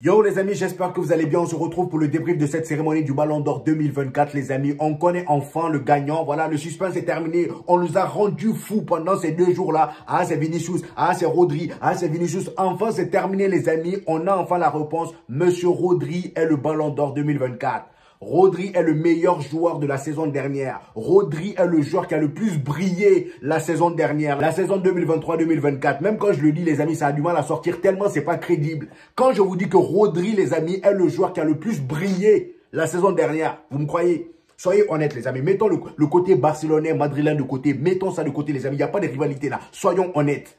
Yo les amis, j'espère que vous allez bien. On se retrouve pour le débrief de cette cérémonie du Ballon d'Or 2024 les amis. On connaît enfin le gagnant. Voilà, le suspense est terminé. On nous a rendu fous pendant ces 2 jours-là. Ah, c'est Vinicius. Ah, c'est Rodri. Ah, c'est Vinicius. Enfin, c'est terminé les amis. On a enfin la réponse. Monsieur Rodri est le Ballon d'Or 2024. Rodri est le meilleur joueur de la saison dernière. Rodri est le joueur qui a le plus brillé la saison dernière. La saison 2023-2024. Même quand je le dis, les amis, ça a du mal à sortir tellement c'est pas crédible. Quand je vous dis que Rodri, les amis, est le joueur qui a le plus brillé la saison dernière, vous me croyez? Soyez honnêtes, les amis. Mettons le côté barcelonais, madrilène de côté. Mettons ça de côté, les amis. Il n'y a pas de rivalité là. Soyons honnêtes.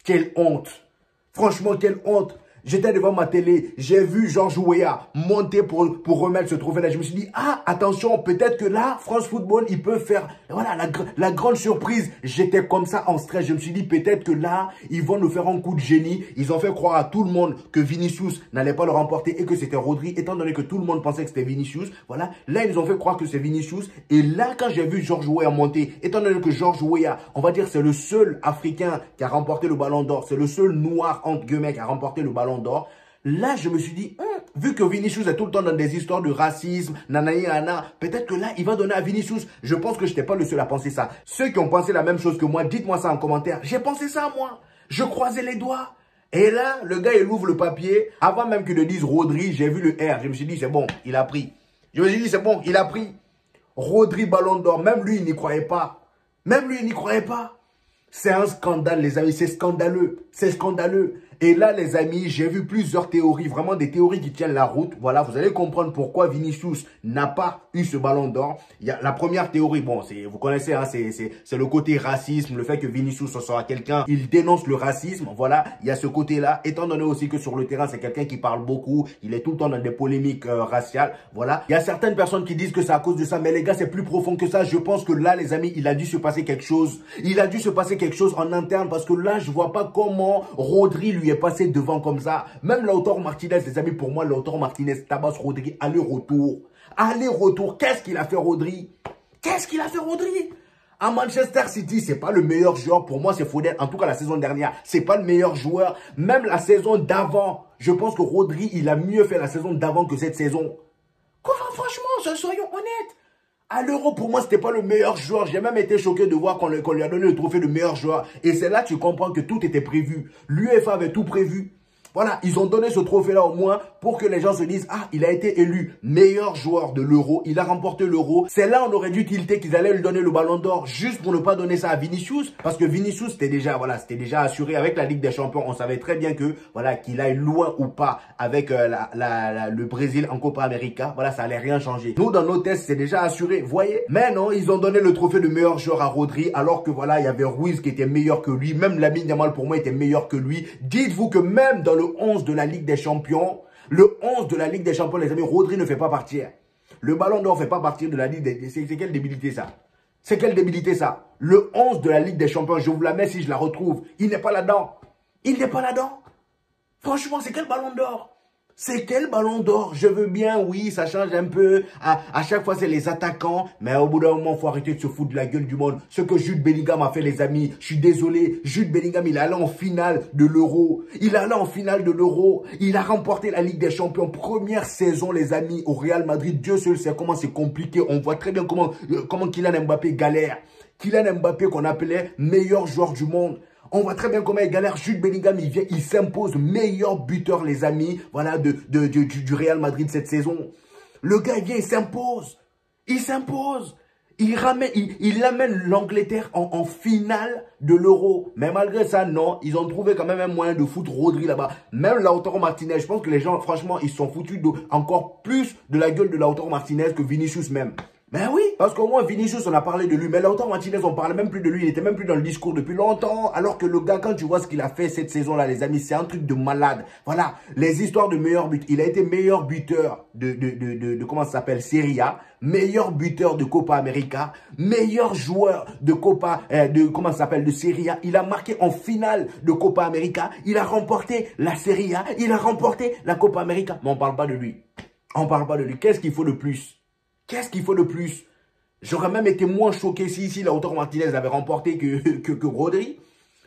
Quelle honte. Franchement, quelle honte. J'étais devant ma télé, j'ai vu Georges Weah monter pour remettre ce trophée-là. Je me suis dit, ah, attention, peut-être que là, France Football, ils peuvent faire, voilà, la grande surprise. J'étais comme ça en stress. Je me suis dit, peut-être que là, ils vont nous faire un coup de génie. Ils ont fait croire à tout le monde que Vinicius n'allait pas le remporter et que c'était Rodri, étant donné que tout le monde pensait que c'était Vinicius. Voilà, là, ils nous ont fait croire que c'est Vinicius. Et là, quand j'ai vu Georges Weah monter, étant donné que Georges Weah, on va dire, c'est le seul Africain qui a remporté le Ballon d'Or, c'est le seul noir, entre guillemets, qui a remporté le Ballon d'Or. Là, je me suis dit, vu que Vinicius est tout le temps dans des histoires de racisme, nanana, peut-être que là, il va donner à Vinicius. Je pense que je n'étais pas le seul à penser ça. Ceux qui ont pensé la même chose que moi, dites-moi ça en commentaire. J'ai pensé ça, moi. Je croisais les doigts. Et là, le gars, il ouvre le papier. Avant même qu'il ne dise Rodri, j'ai vu le R. Je me suis dit, c'est bon, il a pris. Je me suis dit, c'est bon, il a pris. Rodri Ballon d'Or. Même lui, il n'y croyait pas. Même lui, il n'y croyait pas. C'est un scandale, les amis. C'est scandaleux. C'est scandaleux. Et là, les amis, j'ai vu plusieurs théories, vraiment des théories qui tiennent la route. Voilà, vous allez comprendre pourquoi Vinicius n'a pas eu ce ballon d'or. Il y a la première théorie, bon, vous connaissez, hein, c'est le côté racisme, le fait que Vinicius sera quelqu'un, il dénonce le racisme. Voilà, il y a ce côté-là. Étant donné aussi que sur le terrain, c'est quelqu'un qui parle beaucoup, il est tout le temps dans des polémiques raciales. Voilà, il y a certaines personnes qui disent que c'est à cause de ça, mais les gars, c'est plus profond que ça. Je pense que là, les amis, il a dû se passer quelque chose. Il a dû se passer quelque chose en interne parce que là, je vois pas comment Rodri lui est passé devant comme ça. Même Lautaro Martinez, les amis, pour moi, Lautaro Martinez tabasse Rodri, aller-retour. Aller-retour. Qu'est-ce qu'il a fait, Rodri? Qu'est-ce qu'il a fait, Rodri? À Manchester City, c'est pas le meilleur joueur. Pour moi, c'est Foden. En tout cas, la saison dernière, c'est pas le meilleur joueur. Même la saison d'avant, je pense que Rodri, il a mieux fait la saison d'avant que cette saison. Quoi, franchement, soyons honnêtes. À l'Euro, pour moi, c'était pas le meilleur joueur. J'ai même été choqué de voir qu'on lui a donné le trophée de meilleur joueur. Et c'est là que tu comprends que tout était prévu. L'UEFA avait tout prévu. Voilà, ils ont donné ce trophée-là au moins pour que les gens se disent « Ah, il a été élu meilleur joueur de l'Euro. Il a remporté l'Euro. » C'est là on aurait dû tilter qu'ils allaient lui donner le Ballon d'Or juste pour ne pas donner ça à Vinicius. Parce que Vinicius, c'était déjà assuré avec la Ligue des Champions. On savait très bien que, voilà, qu'il aille loin ou pas avec le Brésil en Copa América. Voilà, ça allait rien changer. Nous, dans nos tests, c'est déjà assuré. Vous voyez? Mais non, ils ont donné le trophée de meilleur joueur à Rodri alors que, voilà, il y avait Ruiz qui était meilleur que lui. Même Lamine Yamal, pour moi, était meilleur que lui. Dites-vous que même dans le 11 de la Ligue des Champions, les amis, Rodri ne fait pas partir. Le Ballon d'Or ne fait pas partir de la Ligue des... C'est quelle débilité ça? C'est quelle débilité ça? Le 11 de la Ligue des Champions, je vous la mets si je la retrouve. Il n'est pas là-dedans. Il n'est pas là-dedans. Franchement, c'est quel Ballon d'Or? C'est quel Ballon d'Or? Je veux bien, oui, ça change un peu. À chaque fois, c'est les attaquants. Mais au bout d'un moment, il faut arrêter de se foutre de la gueule du monde. Ce que Jude Bellingham a fait, les amis. Je suis désolé. Jude Bellingham, il est allé en finale de l'Euro. Il est allé en finale de l'Euro. Il a remporté la Ligue des Champions. Première saison, les amis, au Real Madrid. Dieu seul sait comment c'est compliqué. On voit très bien comment Kylian Mbappé galère. Kylian Mbappé qu'on appelait meilleur joueur du monde. On voit très bien comment il galère. Jude Bellingham, il vient, il s'impose meilleur buteur, les amis, voilà, du Real Madrid cette saison. Le gars, il vient, il s'impose. Il s'impose. Il amène l'Angleterre en finale de l'Euro. Mais malgré ça, non, ils ont trouvé quand même un moyen de foutre Rodri là-bas. Même Lautaro Martinez, je pense que les gens, franchement, ils se sont foutus encore plus de la gueule de Lautaro Martinez que Vinicius même. Ben oui, parce qu'au moins Vinicius, on a parlé de lui. Mais Lautaro Martinez, on parlait même plus de lui. Il était même plus dans le discours depuis longtemps. Alors que le gars, quand tu vois ce qu'il a fait cette saison-là, les amis, c'est un truc de malade. Voilà, les histoires de meilleur but. Il a été meilleur buteur de comment ça s'appelle, Serie A. Meilleur buteur de Copa América. Meilleur joueur de comment ça s'appelle, de Serie A. Il a marqué en finale de Copa América. Il a remporté la Serie A. Il a remporté la Copa América. Mais on parle pas de lui. On parle pas de lui. Qu'est-ce qu'il faut de plus? Qu'est-ce qu'il faut de plus? J'aurais même été moins choqué si Lautaro Martinez avait remporté que Rodri.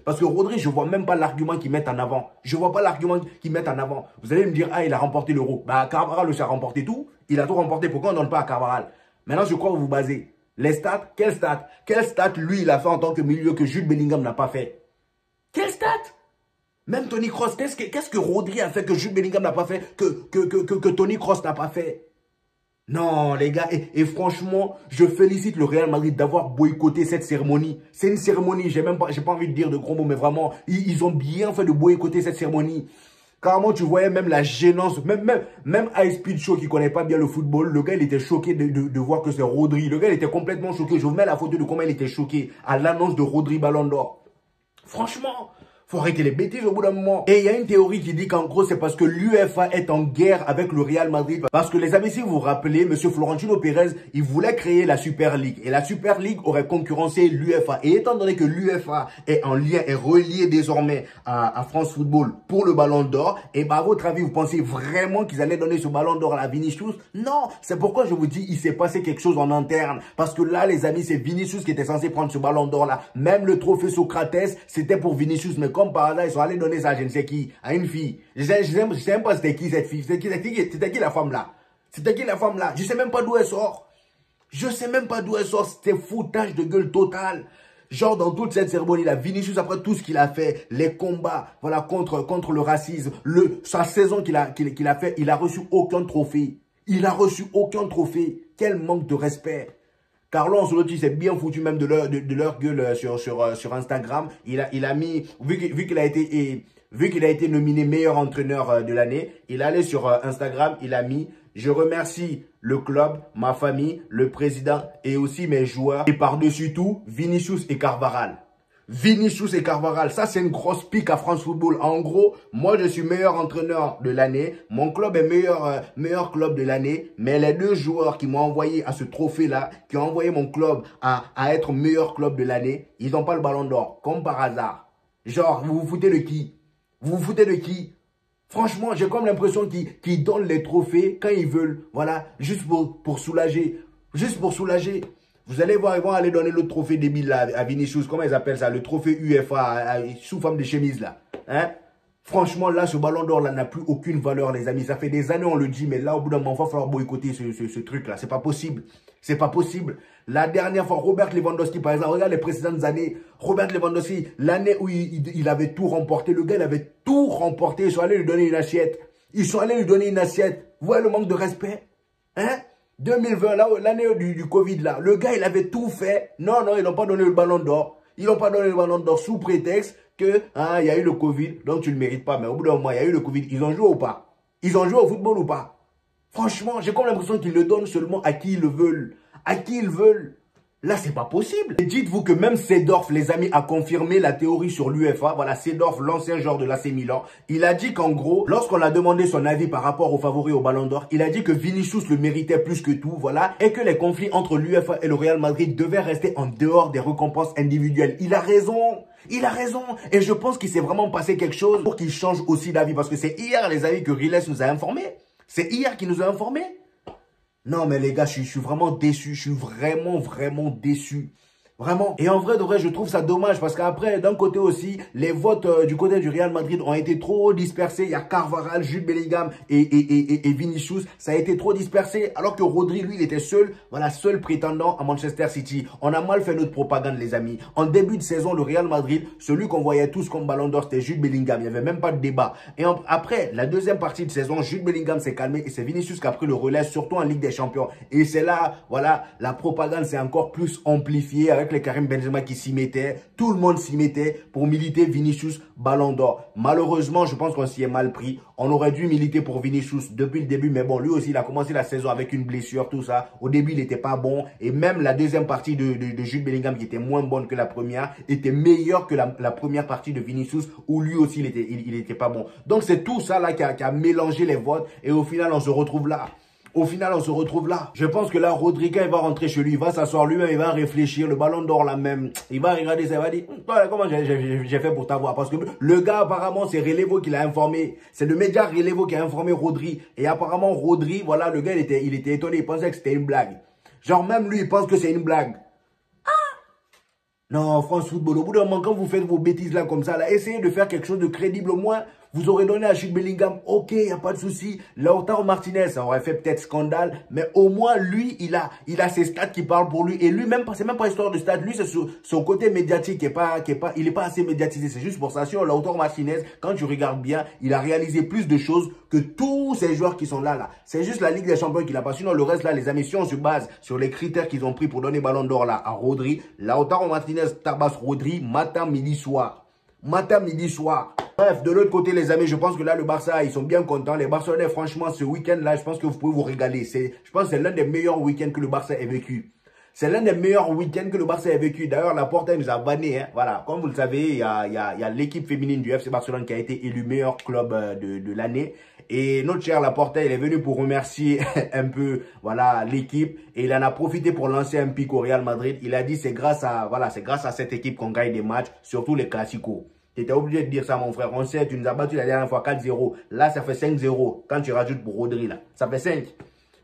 Parce que Rodri, je ne vois même pas l'argument qu'ils mettent en avant. Je ne vois pas l'argument qu'ils mettent en avant. Vous allez me dire, ah, il a remporté l'Euro. Bah, Carvajal aussi a remporté tout. Il a tout remporté. Pourquoi on ne donne pas à Carvajal? Maintenant, je crois que vous vous basez. Les stats, quels stats? Quels stats, lui, il a fait en tant que milieu que Jude Bellingham n'a pas fait? Quels stats? Même Toni Kroos, qu'est-ce que Rodri a fait que Jude Bellingham n'a pas fait, que Toni Kroos n'a pas fait? Non, les gars, et franchement, je félicite le Real Madrid d'avoir boycotté cette cérémonie. C'est une cérémonie, j'ai pas envie de dire de gros mots, mais vraiment, ils ont bien fait de boycotter cette cérémonie. Carrément, tu voyais même la gênance, même Ice Speed Show qui connaît pas bien le football, le gars, il était choqué de voir que c'est Rodri. Le gars, il était complètement choqué. Je vous mets la photo de comment il était choqué à l'annonce de Rodri Ballon d'Or. Franchement, faut arrêter les bêtises au bout d'un moment. Et il y a une théorie qui dit qu'en gros, c'est parce que l'UEFA est en guerre avec le Real Madrid. Parce que les amis, si vous vous rappelez, M. Florentino Pérez, il voulait créer la Super League. Et la Super League aurait concurrencé l'UEFA. Et étant donné que l'UEFA est en lien, est relié désormais à France Football pour le Ballon d'Or, et bah, à votre avis, vous pensez vraiment qu'ils allaient donner ce Ballon d'Or à Vinicius? Non, c'est pourquoi je vous dis, il s'est passé quelque chose en interne. Parce que là, les amis, c'est Vinicius qui était censé prendre ce Ballon d'Or là. Même le trophée Socrates, c'était pour Vinicius. Mais comme par hasard, ils sont allés donner ça à je ne sais qui, à une fille. Je sais même pas c'était qui cette fille. C'était qui la femme là? C'était qui la femme là? Je sais même pas d'où elle sort. Je sais même pas d'où elle sort. C'était foutage de gueule total. Genre dans toute cette cérémonie là, Vinicius après tout ce qu'il a fait, les combats, voilà, contre le racisme, sa saison qu'il a fait, il a reçu aucun trophée. Il a reçu aucun trophée. Quel manque de respect. Carlo Ancelotti s'est bien foutu même de leur gueule sur Instagram. Il a mis, vu qu'il a été nominé meilleur entraîneur de l'année, il est allé sur Instagram, il a mis « Je remercie le club, ma famille, le président et aussi mes joueurs. Et par-dessus tout, Vinicius et Carvajal. » Vinicius et Carvajal, ça c'est une grosse pique à France Football. En gros, moi je suis meilleur entraîneur de l'année, mon club est meilleur club de l'année, mais les deux joueurs qui m'ont envoyé à ce trophée-là, qui ont envoyé mon club à être meilleur club de l'année, ils n'ont pas le Ballon d'Or, comme par hasard. Genre, vous vous foutez de qui? Vous vous foutez de qui? Franchement, j'ai comme l'impression qu'ils donnent les trophées quand ils veulent, voilà, juste pour soulager, juste pour soulager. Vous allez voir, ils vont aller donner le trophée débile là, à Vinicius. Comment ils appellent ça? Le trophée UEFA, sous forme de chemise là. Hein? Franchement, là, ce Ballon d'Or là n'a plus aucune valeur, les amis. Ça fait des années, on le dit, mais là, au bout d'un moment, il va falloir boycotter ce truc là. C'est pas possible. C'est pas possible. La dernière fois, Robert Lewandowski, par exemple, regarde les précédentes années. Robert Lewandowski, l'année où il avait tout remporté, le gars, il avait tout remporté. Ils sont allés lui donner une assiette. Ils sont allés lui donner une assiette. Vous voyez le manque de respect? Hein? 2020, là, l'année du Covid, là, le gars, il avait tout fait. Non, non, ils n'ont pas donné le Ballon d'Or. Ils n'ont pas donné le Ballon d'Or sous prétexte que, il y a eu le Covid, donc tu ne le mérites pas. Mais au bout d'un moment, il y a eu le Covid. Ils ont joué ou pas? Ils ont joué au football ou pas? Franchement, j'ai comme l'impression qu'ils le donnent seulement à qui ils le veulent. À qui ils veulent. Là, c'est pas possible. Et dites-vous que même Seedorf, les amis, a confirmé la théorie sur l'UEFA. Voilà, Seedorf, l'ancien joueur de l'AC Milan. Il a dit qu'en gros, lorsqu'on a demandé son avis par rapport aux favoris au Ballon d'Or, il a dit que Vinicius le méritait plus que tout, voilà, et que les conflits entre l'UEFA et le Real Madrid devaient rester en dehors des récompenses individuelles. Il a raison. Il a raison. Et je pense qu'il s'est vraiment passé quelque chose pour qu'il change aussi d'avis. Parce que c'est hier, les amis, que Riles nous a informés. C'est hier qu'il nous a informés. Non, mais les gars, je suis vraiment déçu. Je suis vraiment déçu. Vraiment. Et en vrai, de vrai, je trouve ça dommage parce qu'après, d'un côté aussi, les votes du côté du Real Madrid ont été trop dispersés. Il y a Carvajal, Jude Bellingham et Vinicius. Ça a été trop dispersé. Alors que Rodri, lui, il était seul, voilà, seul prétendant à Manchester City. On a mal fait notre propagande, les amis. En début de saison, le Real Madrid, celui qu'on voyait tous comme Ballon d'Or, c'était Jude Bellingham. Il n'y avait même pas de débat. Et après, la deuxième partie de saison, Jude Bellingham s'est calmé et c'est Vinicius qui a pris le relais, surtout en Ligue des Champions. Et c'est là, voilà, la propagande s'est encore plus amplifiée avec les Karim Benzema qui s'y mettait. Tout le monde s'y mettait pour militer Vinicius Ballon d'Or. Malheureusement, je pense qu'on s'y est mal pris. On aurait dû militer pour Vinicius depuis le début. Mais bon, lui aussi, il a commencé la saison avec une blessure, tout ça. Au début, il n'était pas bon. Et même la deuxième partie de Jude Bellingham, qui était moins bonne que la première, était meilleure que la première partie de Vinicius, où lui aussi, il était pas bon. Donc, c'est tout ça là qui a mélangé les votes. Et au final, on se retrouve là. Au final, on se retrouve là. Je pense que là, Rodrigo, il va rentrer chez lui. Il va s'asseoir lui-même, il va réfléchir. Le Ballon d'Or là même. Il va regarder ça, il va dire, comment j'ai fait pour t'avoir? Parce que le gars, apparemment, c'est Relevo qui l'a informé. C'est le média Relevo qui a informé Rodri. Et apparemment, Rodri, voilà, le gars, il était étonné. Il pensait que c'était une blague. Genre, même lui, il pense que c'est une blague. Non, France Football, au bout d'un moment, quand vous faites vos bêtises là comme ça, là, essayez de faire quelque chose de crédible. Au moins, vous aurez donné à Jude Bellingham, ok, il n'y a pas de souci. Lautaro Martinez, ça aurait fait peut-être scandale, mais au moins, lui, il a ses stats qui parlent pour lui. Et lui, même pas, c'est même pas histoire de stats. Lui, c'est son côté médiatique il est pas assez médiatisé. C'est juste pour ça. Sur Lautaro Martinez, quand tu regardes bien, il a réalisé plus de choses que tous ces joueurs qui sont là. C'est juste la Ligue des Champions qu'il a pas. Sinon, le reste là, les amis, si on se base sur les critères qu'ils ont pris pour donner Ballon d'Or là à Rodri, Lautaro Martinez tabasse Rodri matin, midi, soir. Matin, midi, soir. Bref, de l'autre côté, les amis, je pense que là, le Barça, ils sont bien contents. Les Barcelonais, franchement, ce week-end-là, je pense que vous pouvez vous régaler. Je pense que c'est l'un des meilleurs week-ends que le Barça ait vécu. C'est l'un des meilleurs week-ends que le Barça ait vécu. D'ailleurs, la Porta nous a banné. Hein. Voilà, comme vous le savez, il y a l'équipe féminine du FC Barcelone qui a été élue meilleur club de l'année. Et notre cher Laporta, il est venu pour remercier un peu, voilà, l'équipe. Et il en a profité pour lancer un pic au Real Madrid. Il a dit, c'est grâce à cette équipe qu'on gagne des matchs, surtout les classicos. Tu étais obligé de dire ça, mon frère. On sait, tu nous as battu la dernière fois 4-0. Là, ça fait 5-0. Quand tu rajoutes pour Rodri, là, ça fait 5.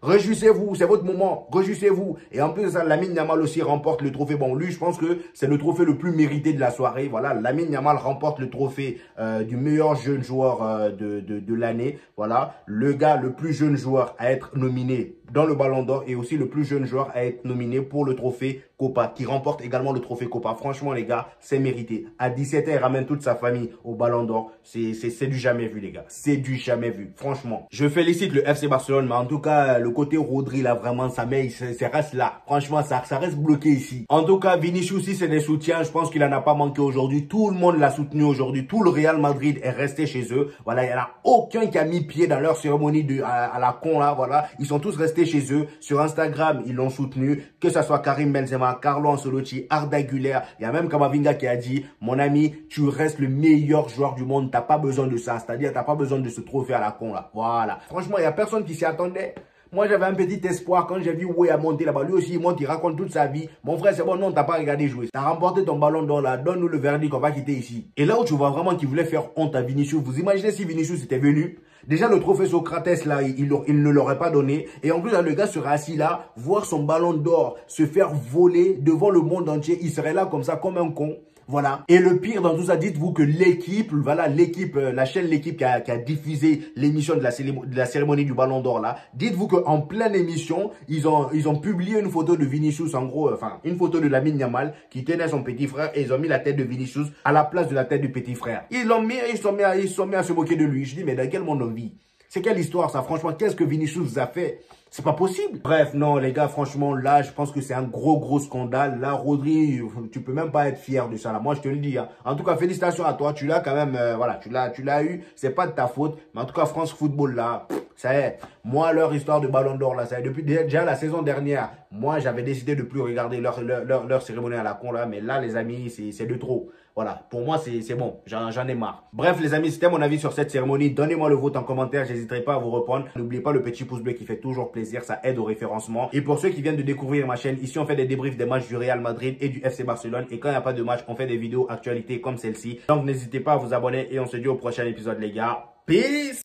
Réjouissez-vous, c'est votre moment, réjouissez-vous. Et en plus de ça, Lamine Yamal aussi remporte le trophée. Bon, lui, je pense que c'est le trophée le plus mérité de la soirée. Voilà, Lamine Yamal remporte le trophée du meilleur jeune joueur de l'année. Voilà, le gars, le plus jeune joueur à être nominé dans le Ballon d'Or et aussi le plus jeune joueur à être nominé pour le trophée Copa, qui remporte également le trophée Copa. Franchement, les gars, c'est mérité. À 17 ans, il ramène toute sa famille au Ballon d'Or. C'est du jamais vu, les gars. C'est du jamais vu, franchement. Je félicite le FC Barcelone, mais en tout cas, le côté Rodri, là, vraiment, ça reste là. Franchement, ça reste bloqué ici. En tout cas, Vinicius aussi, c'est des soutiens. Je pense qu'il en a pas manqué aujourd'hui. Tout le monde l'a soutenu aujourd'hui. Tout le Real Madrid est resté chez eux. Voilà, il n'y en a aucun qui a mis pied dans leur cérémonie à la con, là, voilà. Ils sont tous restés chez eux. Sur Instagram, ils l'ont soutenu. Que ce soit Karim Benzema, Carlo Ancelotti, Arda Güler. Il y a même Kamavinga qui a dit, mon ami, tu restes le meilleur joueur du monde. T'as pas besoin de ça. C'est-à-dire, t'as pas besoin de ce trophée à la con, là. Voilà. Franchement, il y a personne qui s'y attendait. Moi, j'avais un petit espoir quand j'ai vu Oué a monté là-bas. Lui aussi, il monte, il raconte toute sa vie. Mon frère, c'est bon, non, t'as pas regardé jouer. T'as remporté ton Ballon d'Or là. Donne-nous le verdict qu'on va quitter ici. Et là où tu vois vraiment qu'il voulait faire honte à Vinicius, vous imaginez si Vinicius était venu? Déjà, le trophée Socrates, là, il ne l'aurait pas donné. Et en plus, là, le gars serait assis là, voir son Ballon d'Or se faire voler devant le monde entier. Il serait là comme ça, comme un con. Voilà. Et le pire dans tout ça, dites-vous que l'équipe, voilà, la chaîne L'équipe qui a diffusé l'émission de la cérémonie du Ballon d'Or là, dites-vous qu'en pleine émission, ils ont publié une photo de Vinicius, en gros, enfin, une photo de Lamine Yamal qui tenait son petit frère et ils ont mis la tête de Vinicius à la place de la tête du petit frère. Ils se sont mis à se moquer de lui. Je dis, mais dans quel monde on vit? C'est quelle histoire ça? Franchement, qu'est-ce que Vinicius vous a fait? C'est pas possible. Bref, non, les gars, franchement, là, je pense que c'est un gros scandale. Là, Rodri, tu peux même pas être fier de ça, là. Moi, je te le dis, hein. En tout cas, félicitations à toi. Tu l'as quand même, voilà, tu l'as eu. C'est pas de ta faute. Mais en tout cas, France Football, là, ça y est. Moi, leur histoire de Ballon d'Or, là, ça y est. Depuis déjà la saison dernière, moi, j'avais décidé de plus regarder leur cérémonie à la con, là. Mais là, les amis, c'est de trop. Voilà, pour moi, c'est bon. J'en ai marre. Bref, les amis, c'était mon avis sur cette cérémonie. Donnez-moi le vote en commentaire. J'hésiterai pas à vous répondre. N'oubliez pas le petit pouce bleu qui fait toujours plaisir. Ça aide au référencement. Et pour ceux qui viennent de découvrir ma chaîne, ici, on fait des débriefs des matchs du Real Madrid et du FC Barcelone. Et quand il n'y a pas de match, on fait des vidéos actualités comme celle-ci. Donc, n'hésitez pas à vous abonner et on se dit au prochain épisode, les gars. Peace!